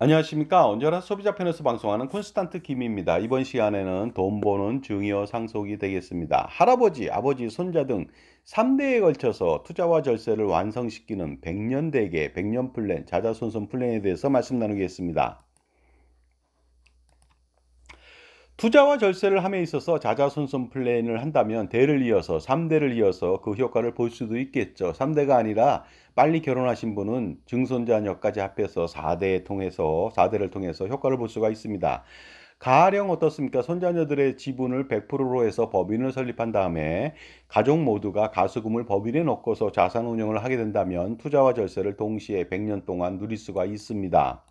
안녕하십니까. 언제나 소비자 편에서 방송하는 콘스탄트 김입니다. 이번 시간에는 돈 버는 증여 상속이 되겠습니다. 할아버지, 아버지, 손자 등 3대에 걸쳐서 투자와 절세를 완성시키는 100년 대계, 100년 플랜, 자자손손 플랜에 대해서 말씀 나누겠습니다. 투자와 절세를 함에 있어서 자자손손 플랜을 한다면 대를 이어서 3대를 이어서 그 효과를 볼 수도 있겠죠. 3대가 아니라 빨리 결혼하신 분은 증손자녀까지 합해서 4대를 통해서 효과를 볼 수가 있습니다. 가령 어떻습니까? 손자녀들의 지분을 100%로 해서 법인을 설립한 다음에 가족 모두가 가수금을 법인에 넣고서 자산 운용을 하게 된다면 투자와 절세를 동시에 100년 동안 누릴 수가 있습니다.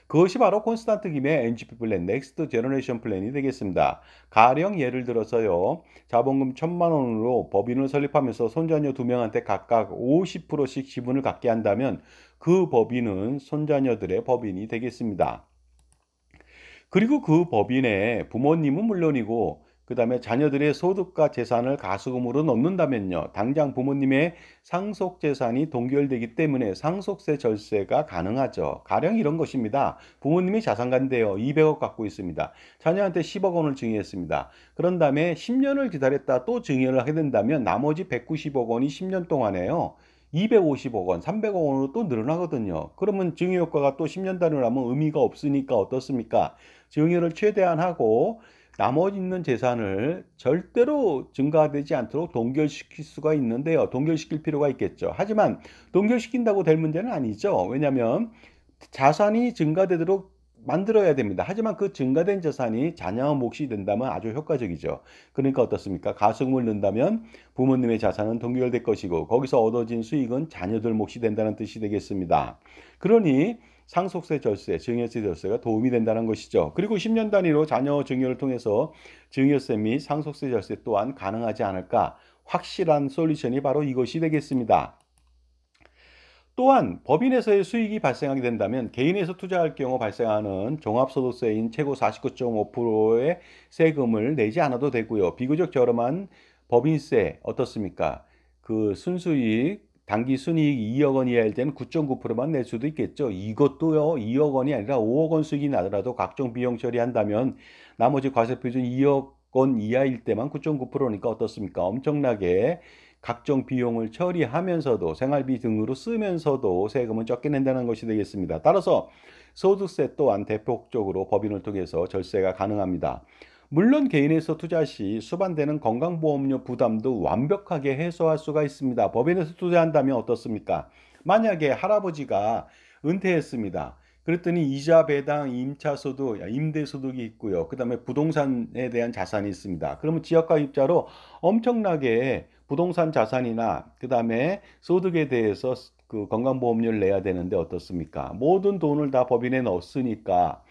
그것이 바로 콘스탄트 김의 NGP 플랜, 넥스트 제너레이션 플랜이 되겠습니다. 가령 예를 들어서요, 자본금 1,000만 원으로 법인을 설립하면서 손자녀 2명한테 각각 50%씩 지분을 갖게 한다면 그 법인은 손자녀들의 법인이 되겠습니다. 그리고 그 법인에 부모님은 물론이고 그다음에 자녀들의 소득과 재산을 가수금으로 넣는다면요. 당장 부모님의 상속 재산이 동결되기 때문에 상속세 절세가 가능하죠. 가령 이런 것입니다. 부모님이 자산가인데요. 200억 갖고 있습니다. 자녀한테 10억 원을 증여했습니다. 그런 다음에 10년을 기다렸다 또 증여를 하게 된다면 나머지 190억 원이 10년 동안에요. 250억 원, 300억 원으로 또 늘어나거든요. 그러면 증여 효과가 또 10년 단위로 하면 의미가 없으니까 어떻습니까? 증여를 최대한 하고 나머지 있는 재산을 절대로 증가되지 않도록 동결시킬 수가 있는데요. 동결시킬 필요가 있겠죠. 하지만 동결시킨다고 될 문제는 아니죠. 왜냐하면 자산이 증가되도록 만들어야 됩니다. 하지만 그 증가된 자산이 자녀 몫이 된다면 아주 효과적이죠. 그러니까 어떻습니까? 가수금을 넣는다면 부모님의 자산은 동결될 것이고 거기서 얻어진 수익은 자녀들 몫이 된다는 뜻이 되겠습니다. 그러니 상속세 절세, 증여세 절세가 도움이 된다는 것이죠. 그리고 10년 단위로 자녀 증여를 통해서 증여세 및 상속세 절세 또한 가능하지 않을까? 확실한 솔루션이 바로 이것이 되겠습니다. 또한 법인에서의 수익이 발생하게 된다면 개인에서 투자할 경우 발생하는 종합소득세인 최고 49.5%의 세금을 내지 않아도 되고요. 비교적 저렴한 법인세 어떻습니까? 그 순수이익, 당기 순이익 2억 원 이하일 때는 9.9%만 낼 수도 있겠죠. 이것도요, 2억 원이 아니라 5억 원 수익이 나더라도 각종 비용 처리한다면 나머지 과세표준 2억 원 이하일 때만 9.9%니까 어떻습니까? 엄청나게 각종 비용을 처리하면서도 생활비 등으로 쓰면서도 세금은 적게 낸다는 것이 되겠습니다. 따라서 소득세 또한 대폭적으로 법인을 통해서 절세가 가능합니다. 물론 개인에서 투자 시 수반되는 건강보험료 부담도 완벽하게 해소할 수가 있습니다. 법인에서 투자한다면 어떻습니까? 만약에 할아버지가 은퇴했습니다. 그랬더니 이자 배당, 임차소득, 임대소득이 있고요. 그 다음에 부동산에 대한 자산이 있습니다. 그러면 지역가입자로 엄청나게 부동산 자산이나 그 다음에 소득에 대해서 그 건강보험료를 내야 되는데 어떻습니까? 모든 돈을 다 법인에 넣었으니까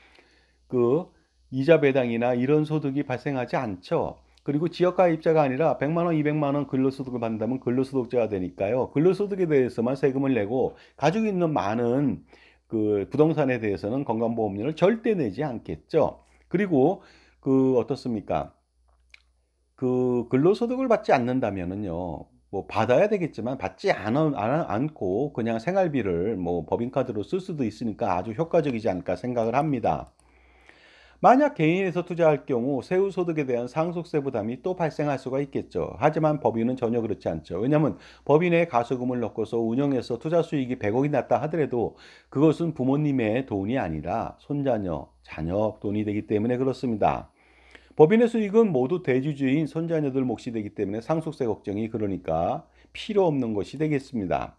그 이자 배당이나 이런 소득이 발생하지 않죠. 그리고 지역가입자가 아니라 100만 원, 200만 원 근로소득을 받는다면 근로소득자가 되니까요. 근로소득에 대해서만 세금을 내고 가지고 있는 많은 그 부동산에 대해서는 건강보험료를 절대 내지 않겠죠. 그리고 어떻습니까? 그 근로소득을 받지 않는다면은요. 뭐 받아야 되겠지만 받지 않고 그냥 생활비를 뭐 법인카드로 쓸 수도 있으니까 아주 효과적이지 않을까 생각을 합니다. 만약 개인에서 투자할 경우 세후소득에 대한 상속세 부담이 또 발생할 수가 있겠죠. 하지만 법인은 전혀 그렇지 않죠. 왜냐하면 법인에 가수금을 넣고서 운영해서 투자 수익이 100억이 났다 하더라도 그것은 부모님의 돈이 아니라 손자녀, 자녀 돈이 되기 때문에 그렇습니다. 법인의 수익은 모두 대주주인 손자녀들 몫이 되기 때문에 상속세 걱정이 그러니까 필요 없는 것이 되겠습니다.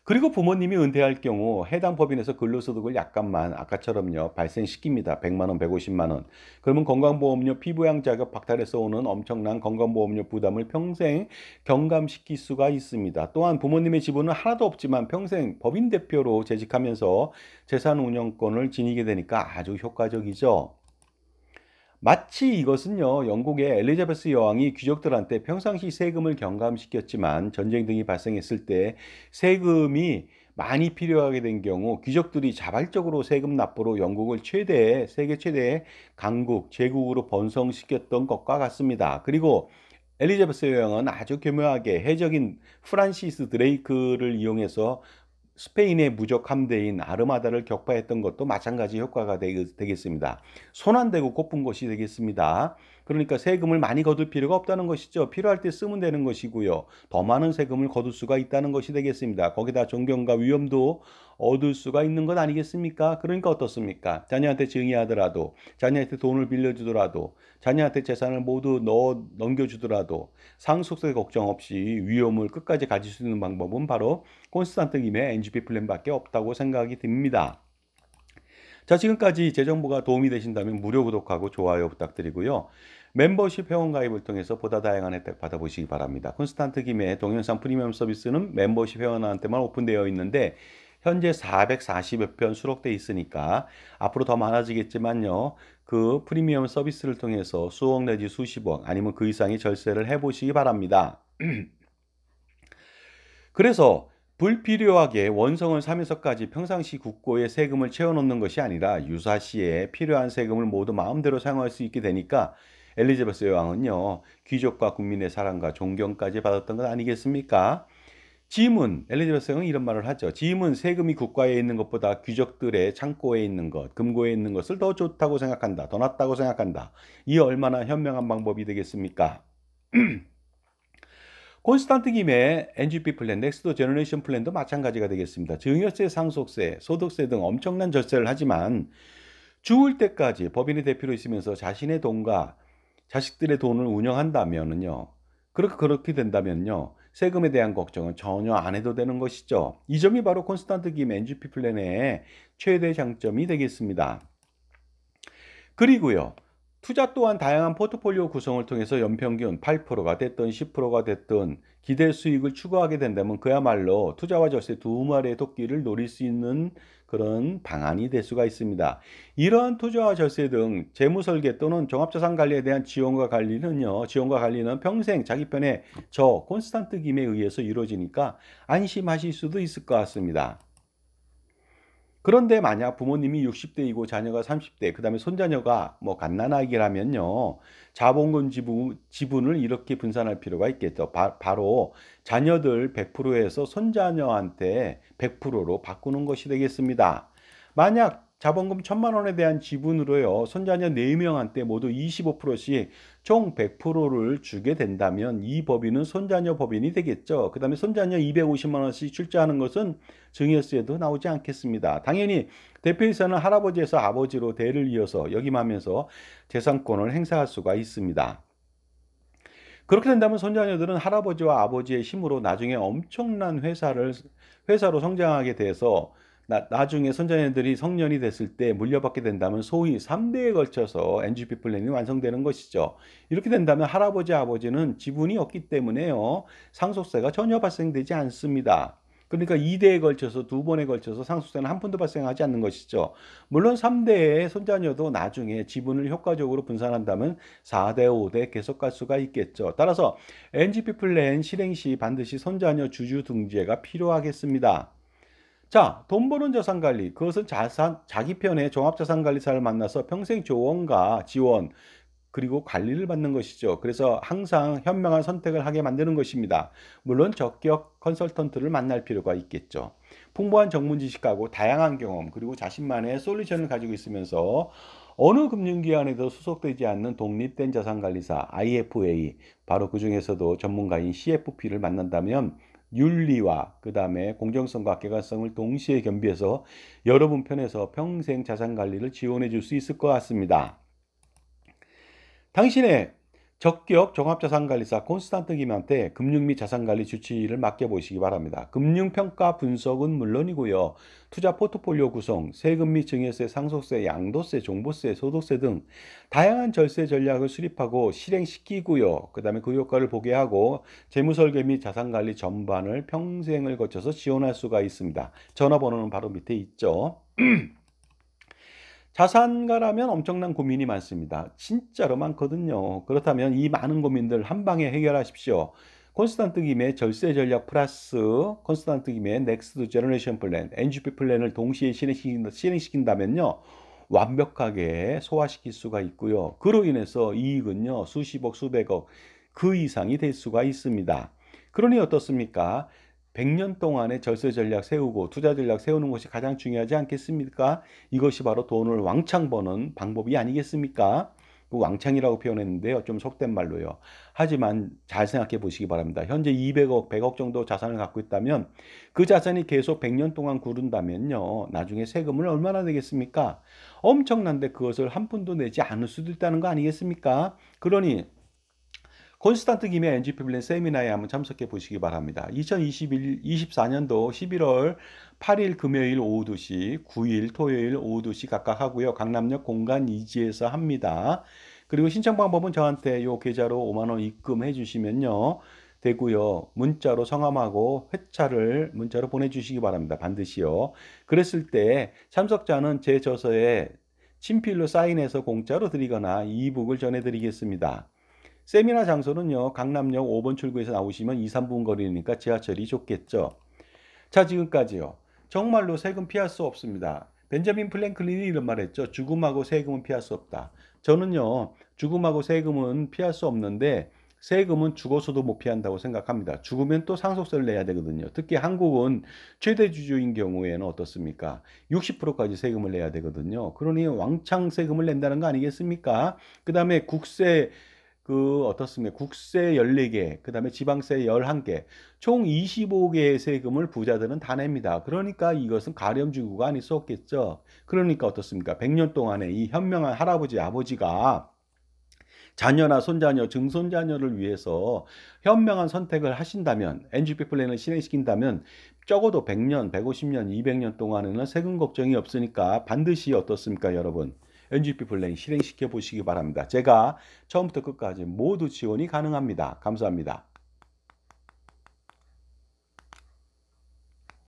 그리고 부모님이 은퇴할 경우 해당 법인에서 근로소득을 약간만 아까처럼요 발생시킵니다. 100만 원, 150만 원. 그러면 건강보험료 피부양 자격 박탈에서 오는 엄청난 건강보험료 부담을 평생 경감시킬 수가 있습니다. 또한 부모님의 지분은 하나도 없지만 평생 법인 대표로 재직하면서 재산 운영권을 지니게 되니까 아주 효과적이죠. 마치 이것은요, 영국의 엘리자베스 여왕이 귀족들한테 평상시 세금을 경감시켰지만 전쟁 등이 발생했을 때 세금이 많이 필요하게 된 경우 귀족들이 자발적으로 세금 납부로 영국을 세계 최대의 강국, 제국으로 번성시켰던 것과 같습니다. 그리고 엘리자베스 여왕은 아주 교묘하게 해적인 프란시스 드레이크를 이용해서 스페인의 무적 함대인 아르마다를 격파했던 것도 마찬가지 효과가 되겠습니다. 손 안 대고 꼽은 것이 되겠습니다. 그러니까 세금을 많이 거둘 필요가 없다는 것이죠. 필요할 때 쓰면 되는 것이고요. 더 많은 세금을 거둘 수가 있다는 것이 되겠습니다. 거기다 존경과 위엄도 얻을 수가 있는 것 아니겠습니까? 그러니까 어떻습니까? 자녀한테 증여하더라도, 자녀한테 돈을 빌려주더라도, 자녀한테 재산을 모두 넘겨주더라도 상속세 걱정 없이 위험을 끝까지 가질 수 있는 방법은 바로 콘스탄트 김의 NGP 플랜밖에 없다고 생각이 듭니다. 자, 지금까지 제 정보가 도움이 되신다면 무료 구독하고 좋아요 부탁드리고요. 멤버십 회원 가입을 통해서 보다 다양한 혜택 받아보시기 바랍니다. 콘스탄트 김의 동영상 프리미엄 서비스는 멤버십 회원한테만 오픈되어 있는데 현재 440여 편 수록되어 있으니까 앞으로 더 많아지겠지만요. 그 프리미엄 서비스를 통해서 수억 내지 수십억 아니면 그 이상의 절세를 해보시기 바랍니다. 그래서 불필요하게 원성을 사면서까지 평상시 국고에 세금을 채워넣는 것이 아니라 유사시에 필요한 세금을 모두 마음대로 사용할 수 있게 되니까 엘리자베스 여왕은요, 귀족과 국민의 사랑과 존경까지 받았던 것 아니겠습니까? 엘리자베스 여왕은 이런 말을 하죠. 짐은 세금이 국가에 있는 것보다 귀족들의 창고에 있는 것, 금고에 있는 것을 더 좋다고 생각한다. 더 낫다고 생각한다. 이 얼마나 현명한 방법이 되겠습니까? 콘스탄트 김의 NGP 플랜, 넥스트 제너레이션 플랜도 마찬가지가 되겠습니다. 증여세, 상속세, 소득세 등 엄청난 절세를 하지만 죽을 때까지 법인의 대표로 있으면서 자신의 돈과 자식들의 돈을 운영한다면요. 그렇게 된다면요. 세금에 대한 걱정은 전혀 안 해도 되는 것이죠. 이 점이 바로 콘스탄트 김 NGP 플랜의 최대 장점이 되겠습니다. 그리고요. 투자 또한 다양한 포트폴리오 구성을 통해서 연평균 8%가 됐든 10%가 됐든 기대 수익을 추구하게 된다면 그야말로 투자와 절세 두 마리의 토끼를 노릴 수 있는 그런 방안이 될 수가 있습니다. 이러한 투자와 절세 등 재무 설계 또는 종합자산 관리에 대한 지원과 관리는 평생 자기 편에 저 콘스탄트 김에 의해서 이루어지니까 안심하실 수도 있을 것 같습니다. 그런데 만약 부모님이 60대이고 자녀가 30대, 그 다음에 손자녀가 뭐 갓난아기라면요, 자본금 지분을 이렇게 분산할 필요가 있겠죠. 바로 자녀들 100%에서 손자녀한테 100%로 바꾸는 것이 되겠습니다. 만약 자본금 1,000만 원에 대한 지분으로요, 손자녀 4명한테 모두 25%씩 총 100%를 주게 된다면 이 법인은 손자녀 법인이 되겠죠. 그 다음에 손자녀 250만 원씩 출자하는 것은 증여세도 나오지 않겠습니다. 당연히 대표이사는 할아버지에서 아버지로 대를 이어서 역임하면서 재산권을 행사할 수가 있습니다. 그렇게 된다면 손자녀들은 할아버지와 아버지의 힘으로 나중에 엄청난 회사로 성장하게 돼서 나중에 손자녀들이 성년이 됐을 때 물려받게 된다면 소위 3대에 걸쳐서 NGP 플랜이 완성되는 것이죠. 이렇게 된다면 할아버지, 아버지는 지분이 없기 때문에요. 상속세가 전혀 발생되지 않습니다. 그러니까 2대에 걸쳐서 2번에 걸쳐서 상속세는 한 푼도 발생하지 않는 것이죠. 물론 3대의 손자녀도 나중에 지분을 효과적으로 분산한다면 4대, 5대 계속 갈 수가 있겠죠. 따라서 NGP 플랜 실행 시 반드시 손자녀 주주 등재가 필요하겠습니다. 자, 돈 버는 자산 관리. 그것은 자기 편의 종합자산관리사를 만나서 평생 조언과 지원, 그리고 관리를 받는 것이죠. 그래서 항상 현명한 선택을 하게 만드는 것입니다. 물론 적격 컨설턴트를 만날 필요가 있겠죠. 풍부한 전문 지식하고 다양한 경험, 그리고 자신만의 솔루션을 가지고 있으면서 어느 금융기관에도 소속되지 않는 독립된 자산관리사 IFA, 바로 그 중에서도 전문가인 CFP를 만난다면 윤리와 그 다음에 공정성과 객관성을 동시에 겸비해서 여러분 편에서 평생 자산관리를 지원해 줄 수 있을 것 같습니다. 당신의 적격 종합자산관리사 콘스탄트 김한테 금융 및 자산관리 주치의를 맡겨보시기 바랍니다. 금융평가 분석은 물론이고요. 투자 포트폴리오 구성, 세금 및 증여세, 상속세, 양도세, 종부세, 소득세 등 다양한 절세 전략을 수립하고 실행시키고요. 그 다음에 그 효과를 보게 하고 재무설계 및 자산관리 전반을 평생을 거쳐서 지원할 수가 있습니다. 전화번호는 바로 밑에 있죠. 자산가라면 엄청난 고민이 많습니다. 진짜로 많거든요. 그렇다면 이 많은 고민들 한 방에 해결하십시오. 콘스탄트 김의 절세 전략 플러스 콘스탄트 김의 넥스트 제너레이션 플랜, NGP 플랜을 동시에 실행시킨다면요. 완벽하게 소화시킬 수가 있고요. 그로 인해서 이익은요. 수십억, 수백억 그 이상이 될 수가 있습니다. 그러니 어떻습니까? 100년 동안의 절세 전략 세우고 투자 전략 세우는 것이 가장 중요하지 않겠습니까? 이것이 바로 돈을 왕창 버는 방법이 아니겠습니까? 그 왕창이라고 표현했는데요. 좀 속된 말로요. 하지만 잘 생각해 보시기 바랍니다. 현재 200억, 100억 정도 자산을 갖고 있다면 그 자산이 계속 100년 동안 구른다면요. 나중에 세금을 얼마나 내겠습니까? 엄청난데 그것을 한 푼도 내지 않을 수도 있다는 거 아니겠습니까? 그러니 콘스탄트 김의 NGP 블렌 세미나에 한번 참석해 보시기 바랍니다. 2024년도 11월 8일 금요일 오후 2시, 9일 토요일 오후 2시 각각 하고요. 강남역 공간 이지에서 합니다. 그리고 신청 방법은 저한테 요 계좌로 5만 원 입금해 주시면요. 되고요. 문자로 성함하고 회차를 문자로 보내주시기 바랍니다. 반드시요. 그랬을 때 참석자는 제 저서에 친필로 사인해서 공짜로 드리거나 이북을 전해드리겠습니다. 세미나 장소는요, 강남역 5번 출구에서 나오시면 2, 3분 거리니까 지하철이 좋겠죠. 자, 지금까지요. 정말로 세금 피할 수 없습니다. 벤자민 플랭클린이 이런 말 했죠. 죽음하고 세금은 피할 수 없다. 저는요, 죽음하고 세금은 피할 수 없는데, 세금은 죽어서도 못 피한다고 생각합니다. 죽으면 또 상속세를 내야 되거든요. 특히 한국은 최대 주주인 경우에는 어떻습니까? 60%까지 세금을 내야 되거든요. 그러니 왕창 세금을 낸다는 거 아니겠습니까? 그 다음에 국세, 어떻습니까? 국세 14개, 그 다음에 지방세 11개, 총 25개의 세금을 부자들은 다 냅니다. 그러니까 이것은 가렴주구가 아닐 수 없겠죠. 그러니까 어떻습니까? 100년 동안에 이 현명한 할아버지, 아버지가 자녀나 손자녀, 증손자녀를 위해서 현명한 선택을 하신다면, NGP 플랜을 실행시킨다면 적어도 100년, 150년, 200년 동안에는 세금 걱정이 없으니까 반드시 어떻습니까, 여러분? NGP 플랜 실행시켜 보시기 바랍니다. 제가 처음부터 끝까지 모두 지원이 가능합니다. 감사합니다.